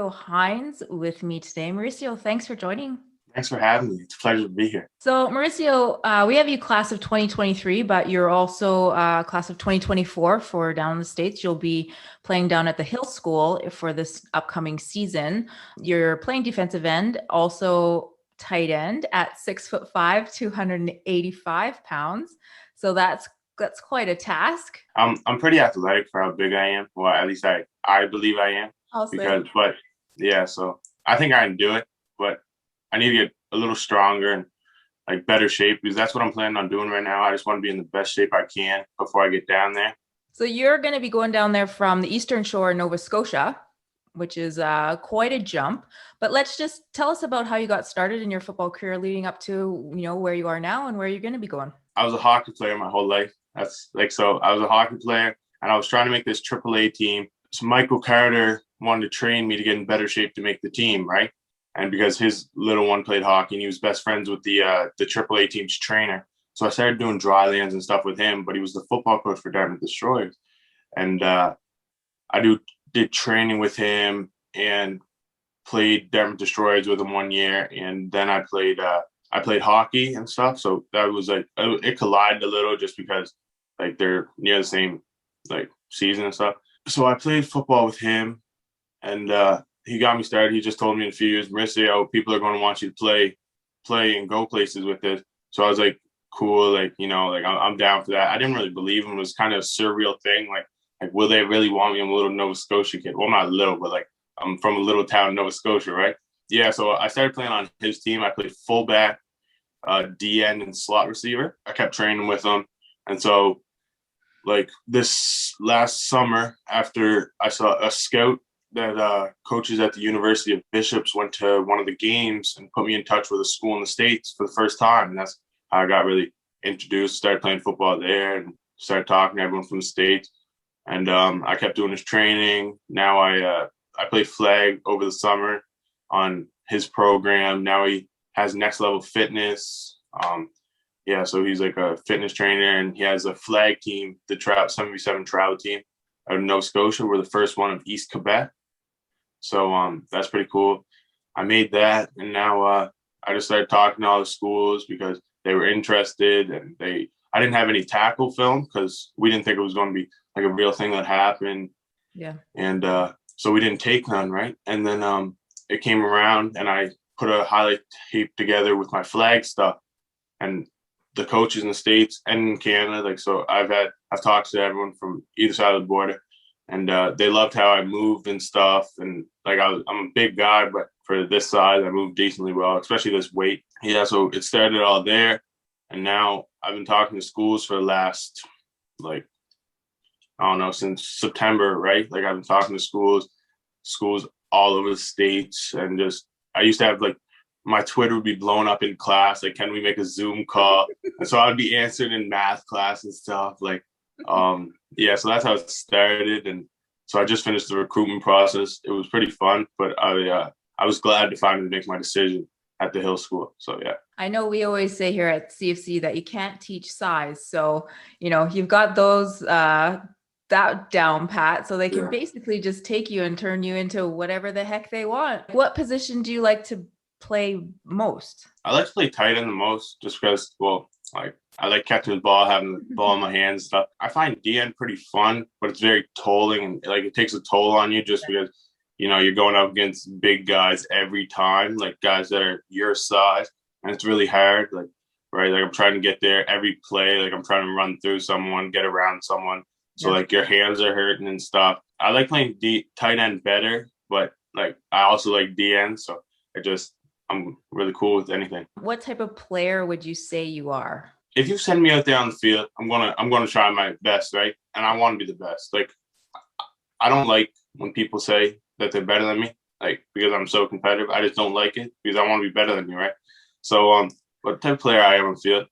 Mauricio Hinds with me today. Mauricio, thanks for joining. Thanks for having me. It's a pleasure to be here. So Mauricio, we have you class of 2023, but you're also class of 2024 for down in the States. You'll be playing down at the Hill School for this upcoming season. You're playing defensive end, also tight end at 6'5", 285 pounds. So that's quite a task. I'm pretty athletic for how big I am. Well, at least I believe I am. But yeah, so I think I can do it, but I need to get a little stronger and like better shape, because that's what I'm planning on doing right now. I just want to be in the best shape I can before I get down there. So you're going to be going down there from the Eastern Shore, Nova Scotia, which is quite a jump. But let's just tell us about how you got started in your football career leading up to, where you are now and where you're going to be going. I was a hockey player my whole life. So I was a hockey player and I was trying to make this AAA team. So Michael Carter wanted to train me to get in better shape to make the team, right? And because his little one played hockey and he was best friends with the AAA team's trainer. So I started doing dry lands and stuff with him, but he was the football coach for Dartmouth Destroyers. And I did training with him and played Dartmouth Destroyers with him 1 year. And then I played hockey and stuff. So that was like, it collided a little just because like they're near the same like season and stuff. So I played football with him and he got me started. He just told me in a few years, Mauricio, people are going to want you to play and go places with this. So I was like, cool. Like, I'm down for that. I didn't really believe him. It was kind of a surreal thing. Like, will they really want me? I'm a little Nova Scotia kid. Well, not little, but like I'm from a little town, Nova Scotia, right? Yeah. So I started playing on his team. I played fullback, D-end, and slot receiver. I kept training with him. And so like this last summer, after I saw a scout that coaches at the University of Bishops went to one of the games and put me in touch with a school in the States for the first time. And that's how I got really introduced, started playing football there and started talking to everyone from the States. And I kept doing his training. Now I play flag over the summer on his program. Now he has Next Level Fitness. So he's like a fitness trainer and he has a flag team, the 77 travel team out of Nova Scotia. We're the first one of East Quebec. So that's pretty cool. I made that, and now I just started talking to all the schools because they were interested, and I didn't have any tackle film because we didn't think it was going to be like a real thing that happened. Yeah. And so we didn't take none, right? And then it came around, and I put a highlight tape together with my flag stuff, and the coaches in the States and in Canada, like, so I've talked to everyone from either side of the border. And they loved how I moved and stuff. And like I'm a big guy, but for this size, I moved decently well, especially this weight. Yeah, so it started all there. And now I've been talking to schools for the last, like, I don't know, since September, right? Like I've been talking to schools all over the States. And just, I used to have like, my Twitter would be blown up in class. Like, can we make a Zoom call? And so I'd be answering in math class and stuff. Like, so that's how it started. And so I just finished the recruitment process. It was pretty fun, but I was glad to finally make my decision at the Hill School. So, yeah. I know we always say here at CFC that you can't teach size. So, you've got those, that down pat, so they can basically just take you and turn you into whatever the heck they want. What position do you like to play most? I like to play tight end the most just because, I like catching the ball, having the ball in my hands and stuff. I find D-end pretty fun, but it's very tolling and like it takes a toll on you just because, you're going up against big guys every time, like guys that are your size, and it's really hard. Like, right, like I'm trying to get there every play, like I'm trying to run through someone, get around someone. So like your hands are hurting and stuff. I like playing tight end better, but like I also like D-end, so I'm really cool with anything. What type of player would you say you are? If you send me out there on the field, I'm gonna try my best, right? And I want to be the best. Like, I don't like when people say that they're better than me, like because I'm so competitive. I just don't like it because I want to be better than you, right? So, what type of player I am on the field?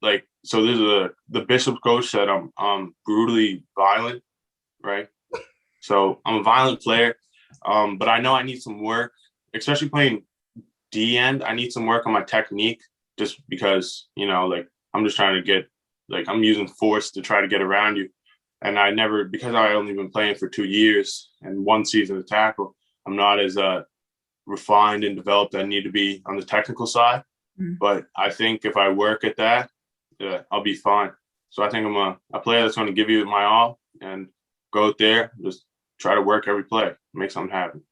Like, so this is the Bishop coach said I'm brutally violent, right? So I'm a violent player, but I know I need some work, especially playing D-end. I need some work on my technique. Just because, like I'm just trying to get, like I'm using force to try to get around you. And because I only been playing for 2 years and one season of tackle, I'm not as refined and developed as I need to be on the technical side. Mm. But I think if I work at that, I'll be fine. So I think I'm a player that's going to give you my all and go out there, just try to work every play, make something happen.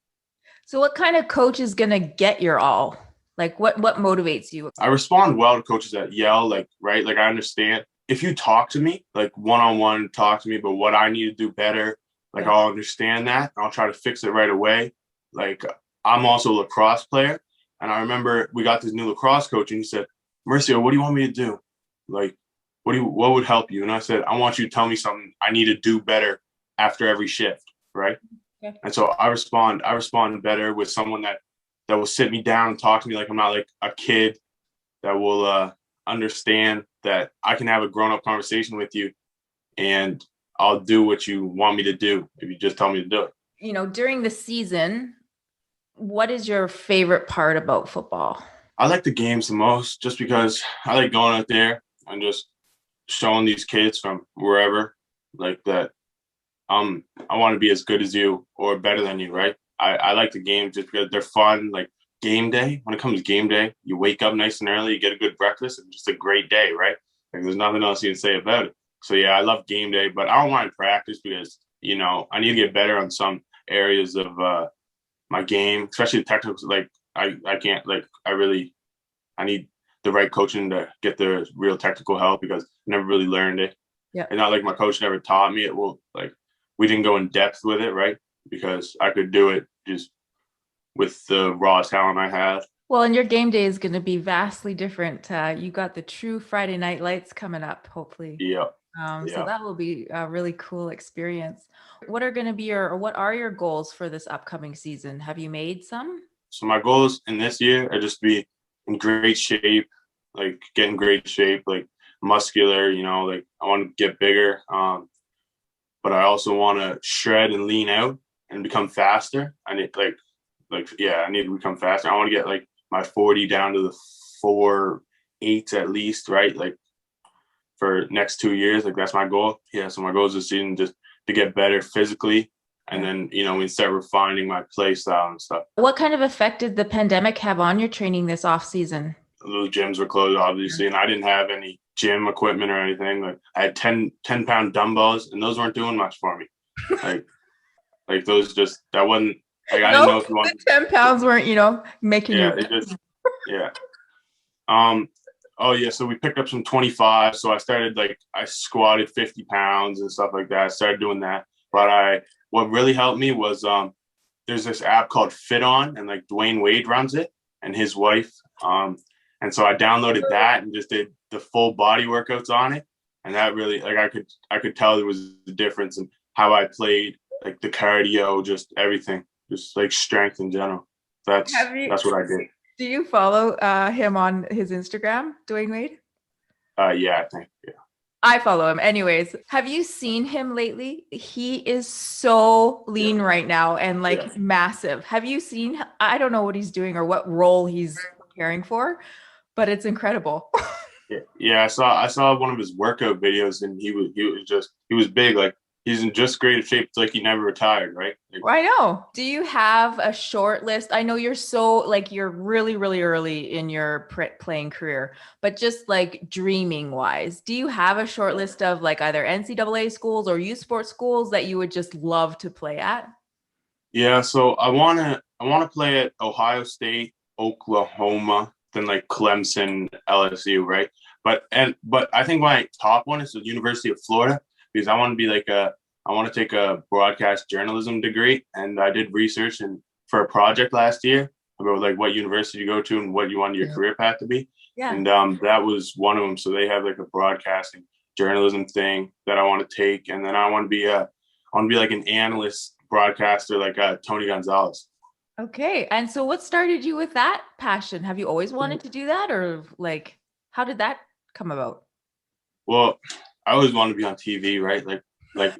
So what kind of coach is going to get your all? Like what motivates you? I respond well to coaches that yell, like, right? Like I understand if you talk to me, like one-on-one, talk to me about what I need to do better, like I'll understand that. I'll try to fix it right away. Like I'm also a lacrosse player. And I remember we got this new lacrosse coach and he said, Mauricio, what do you want me to do? Like, what would help you? And I said, I want you to tell me something I need to do better after every shift. Right. Okay. And so I respond better with someone that will sit me down and talk to me like I'm not like a kid, that will understand that I can have a grown-up conversation with you and I'll do what you want me to do if you just tell me to do it. You know, during the season, what is your favorite part about football? I like the games the most just because I like going out there and just showing these kids from wherever like that I want to be as good as you or better than you, right? I like the games just because they're fun. Like game day, when it comes to game day, you wake up nice and early, you get a good breakfast, and just a great day, right? Like there's nothing else you can say about it. So yeah, I love game day, but I don't mind practice because, you know, I need to get better on some areas of my game, especially the technical. Like I can't, like I need the right coaching to get the real technical help because I never really learned it. Yeah. And not like my coach never taught me it. Well, like we didn't go in depth with it, right? Because I could do it just with the raw talent I have. Well, and your game day is going to be vastly different. You got the true Friday night lights coming up, hopefully. Yeah. So that will be a really cool experience. What are going to be what are your goals for this upcoming season? Have you made some? So my goals in this year are just to be in great shape, like get in great shape, like muscular, you know, like I want to get bigger. But I also want to shred and lean out and become faster. I need I need to become faster. I want to get like my 40 down to the 4.8 at least, right? Like for next 2 years, like that's my goal. Yeah. So my goal is this season just to get better physically. And then, you know, we start refining my play style and stuff. What kind of effect did the pandemic have on your training this off season? Those gyms were closed, obviously, and I didn't have any gym equipment or anything. Like I had 10-pound dumbbells, and those weren't doing much for me. like those just that wasn't like I didn't know if you wanted. The 10 pounds weren't, you know, making you. It just Oh yeah, so we picked up some 25. So I started I squatted 50 pounds and stuff like that. I started doing that, but what really helped me was there's this app called Fit On, and like Dwayne Wade runs it, and his wife. And so I downloaded that and just did the full body workouts on it. And that really, like, I could tell there was the difference in how I played, like the cardio, just everything, just like strength in general. That's what I did. Do you follow him on his Instagram, Dwayne Wade? Yeah, I think, yeah. I follow him. Anyways, have you seen him lately? He is so lean right now and massive. Have you seen, I don't know what he's doing or what role he's preparing for, but it's incredible. Yeah, I saw one of his workout videos, and he was big. Like he's in just great shape. It's like he never retired, right? I know. Do you have a short list? I know you're you're really, really early in your playing career, but just like dreaming wise, do you have a short list of like either NCAA schools or U Sports schools that you would just love to play at? Yeah, so I wanna play at Ohio State, Oklahoma, then like Clemson, LSU, right? But I think my top one is the University of Florida because I want to be I want to take a broadcast journalism degree, and I did research for a project last year about like what university to go to and what you want your career path to be. Yeah. And that was one of them. So they have like a broadcasting journalism thing that I want to take, and then I want to be like an analyst broadcaster like Tony Gonzalez. Okay. And so what started you with that passion? Have you always wanted to do that, or like how did that come about? Well, I always wanted to be on TV, right? Like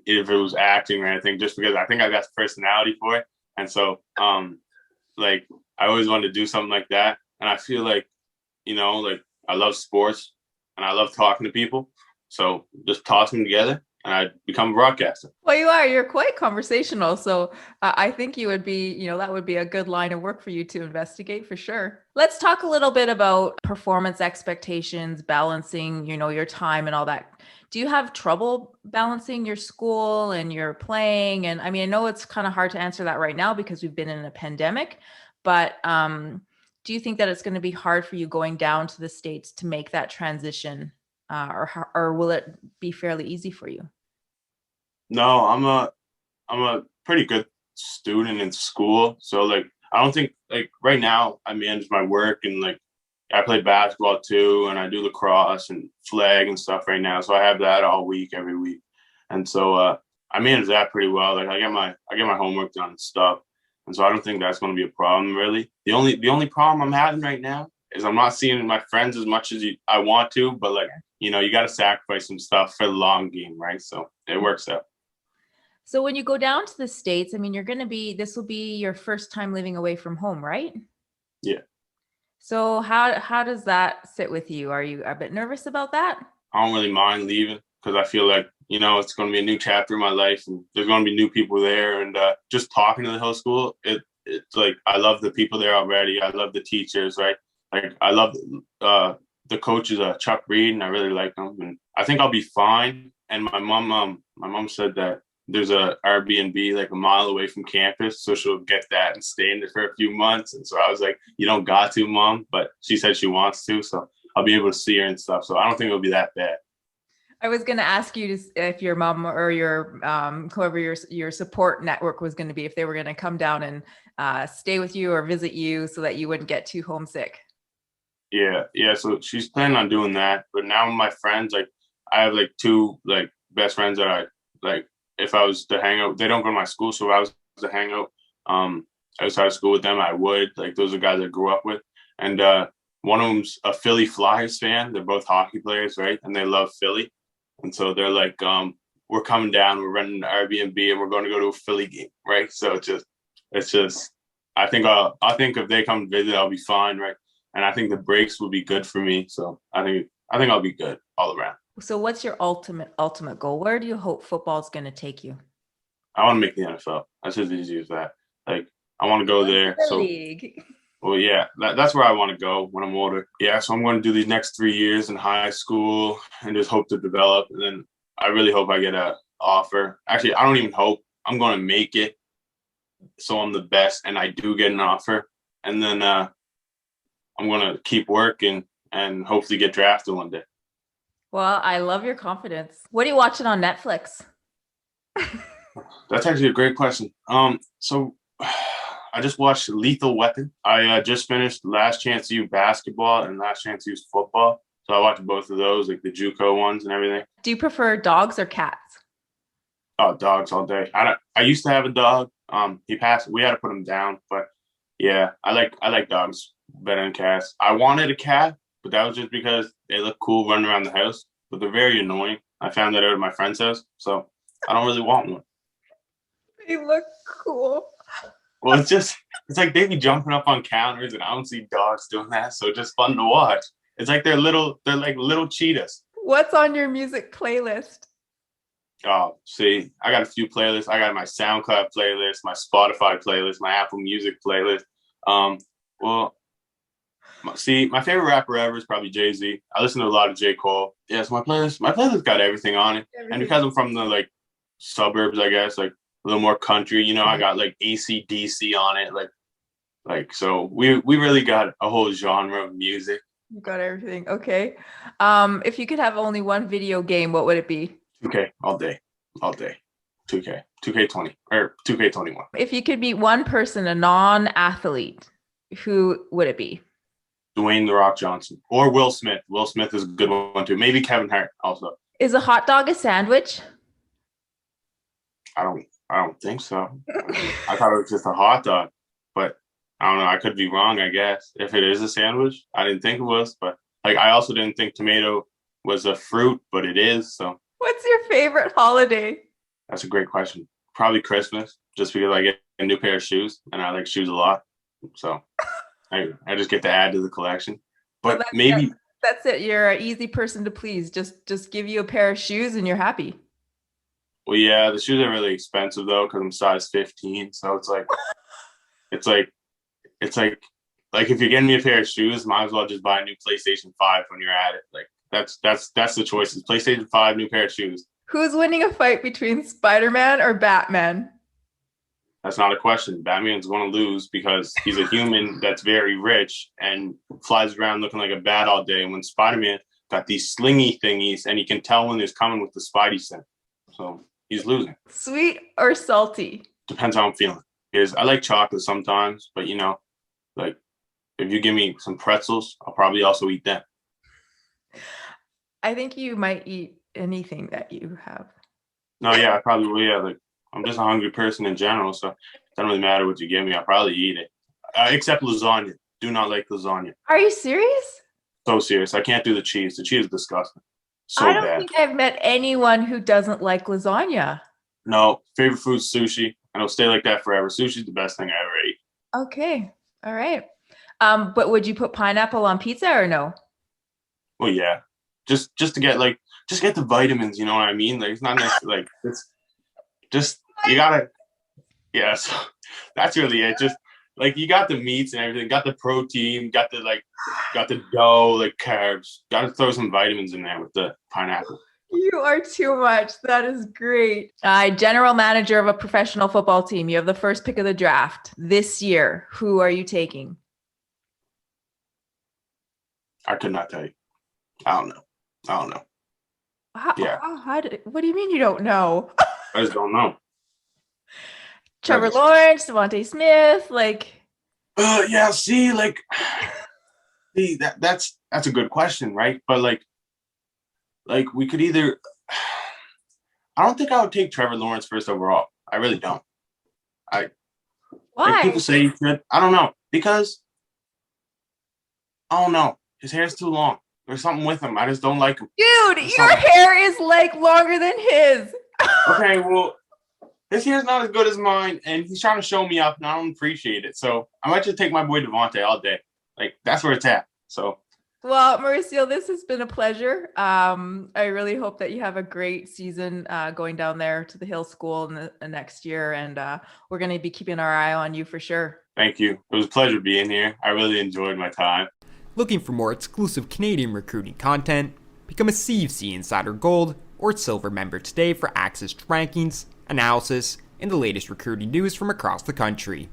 if it was acting or anything, just because I think I got the personality for it. And so like I always wanted to do something like that. And I feel like, you know, like I love sports and I love talking to people. So just toss them together and I'd become a broadcaster. Well, you're quite conversational. So I think you would be, that would be a good line of work for you to investigate for sure. Let's talk a little bit about performance expectations, balancing, your time and all that. Do you have trouble balancing your school and your playing? And I mean, I know it's kind of hard to answer that right now because we've been in a pandemic, but do you think that it's going to be hard for you going down to the States to make that transition? Or will it be fairly easy for you? No, I'm a pretty good student in school. So like I don't think like right now I manage my work and like I play basketball too and I do lacrosse and flag and stuff right now. So I have that all week, every week. And so I manage that pretty well. Like I get my homework done and stuff. And so I don't think that's gonna be a problem really. The only problem I'm having right now is I'm not seeing my friends as much as I want to, but like, you gotta sacrifice some stuff for the long game, right? So it works out. So when you go down to the States, I mean, this will be your first time living away from home, right? Yeah. So how does that sit with you? Are you a bit nervous about that? I don't really mind leaving because I feel like, it's going to be a new chapter in my life and there's going to be new people there. And just talking to the Hill School, it's like, I love the people there already. I love the teachers, right? Like I love the coaches, Chuck Reed, and I really like them. And I think I'll be fine. And my mom said that there's a Airbnb like a mile away from campus, so she'll get that and stay in there for a few months. And so I was like, you don't got to, Mom, but she said she wants to, so I'll be able to see her and stuff. So I don't think it'll be that bad. I was going to ask you if your mom or your whoever your support network was going to be, if they were going to come down and stay with you or visit you so that you wouldn't get too homesick. Yeah. So she's planning on doing that. But now my friends, like I have like two like best friends that I like. If I was to hang out, they don't go to my school, so if I was to hang out outside of school with them, I would. Like those are guys I grew up with, and one of them's a Philly Flyers fan. They're both hockey players, right? And they love Philly, and so they're like, "We're coming down. We're renting an Airbnb, and we're going to go to a Philly game, right?" So it's just. I think if they come visit, I'll be fine, right? And I think the breaks will be good for me. So I think I'll be good all around. So what's your ultimate goal? Where do you hope football is going to take you? I want to make the NFL. That's as easy as that. Like I want to go there. So, league. well, yeah, that's where I want to go when I'm older. Yeah, so I'm going to do these next 3 years in high school and just hope to develop. And then I really hope I get an offer. Actually, I don't even hope. I'm going to make it so I'm the best and I do get an offer. And then I'm going to keep working and hopefully get drafted one day. Well, I love your confidence. What are you watching on Netflix? That's actually a great question. So I just watched Lethal Weapon. I just finished Last Chance U basketball and Last Chance U football. So I watched both of those, like the JUCO ones and everything. Do you prefer dogs or cats? Oh, dogs all day. I used to have a dog. He passed. We had to put him down, but yeah, I like dogs better than cats. I wanted a cat, but that was just because they look cool running around the house, but they're very annoying. I found that out at my friend's house, so I don't really want one. They look cool. Well, it's like they be jumping up on counters, and I don't see dogs doing that, so it's just fun to watch. It's like they're like little cheetahs. What's on your music playlist? Oh, see, I got a few playlists. I got my SoundCloud playlist, my Spotify playlist, my Apple Music playlist. Well, see, my favorite rapper ever is probably Jay-Z. I listen to a lot of J. Cole. Yeah, so my playlist got everything on it. Everything. And because I'm from the like suburbs, I guess, like a little more country, I got like AC/DC on it. Like so we really got a whole genre of music. You got everything. Okay. If you could have only one video game, what would it be? 2K all day. 2K, 2K20 or 2K21. If you could meet one person, a non-athlete, who would it be? Dwayne "The Rock" Johnson or Will Smith. Will Smith is a good one too. Maybe Kevin Hart also. Is a hot dog a sandwich? I don't think so. I thought it was just a hot dog, but I don't know. I could be wrong, I guess. If it is a sandwich, I didn't think it was, but like I also didn't think tomato was a fruit, but it is. So what's your favorite holiday? That's a great question. Probably Christmas, just because I get a new pair of shoes and I like shoes a lot. So I just get to add to the collection. But well, maybe that's it. You're an easy person to please. Just give you a pair of shoes and you're happy. Well, yeah, the shoes are really expensive though because I'm size 15. So it's like, it's like if you're getting me a pair of shoes, might as well just buy a new PlayStation 5 when you're at it. Like that's the choices. PlayStation 5, new pair of shoes. Who's winning a fight between Spider-Man or Batman? That's not a question. Batman's going to lose because he's a human that's very rich and flies around looking like a bat all day. And when Spider-Man got these slingy thingies and he can tell when there's coming with the Spidey sense. So he's losing. Sweet or salty? Depends how I'm feeling. Because I like chocolate sometimes, but like if you give me some pretzels, I'll probably also eat them. I think you might eat anything that you have. No, yeah, I probably will. Yeah, like I'm just a hungry person in general, so it doesn't really matter what you give me. I'll probably eat it. Except lasagna. Do not like lasagna. Are you serious? So serious. I can't do the cheese. The cheese is disgusting. So I don't bad. think I've met anyone who doesn't like lasagna. No, favorite food is sushi, and it'll stay like that forever. Sushi's the best thing I ever ate. Okay. All right. But would you put pineapple on pizza or no? Well, yeah, just to get just get the vitamins. You know what I mean? Like it's not necessarily like it's just you gotta. Yeah, so that's really it. Just like you got the meats and everything, got the protein, got the dough, like carbs. Got to throw some vitamins in there with the pineapple. You are too much. That is great. General manager of a professional football team. You have the first pick of the draft this year. Who are you taking? I could not tell you. I don't know. What do you mean you don't know? I just don't know. Trevor Lawrence, Devontae Smith, yeah, see, that's a good question, right? But like we could either I don't think I would take Trevor Lawrence first overall. I really don't. Why? Like people say you should. I don't know. Because I don't know. His hair's too long. There's something with him. I just don't like him. Dude, your hair is longer than his. Okay, well, his hair's not as good as mine, and he's trying to show me up, and I don't appreciate it. So I might just take my boy Devontae all day. Like that's where it's at. So. Well, Mauricio, this has been a pleasure. I really hope that you have a great season going down there to the Hill School in the next year, and we're going to be keeping our eye on you for sure. Thank you. It was a pleasure being here. I really enjoyed my time. Looking for more exclusive Canadian recruiting content? Become a CFC Insider Gold or Silver member today for access to rankings, analysis, and the latest recruiting news from across the country.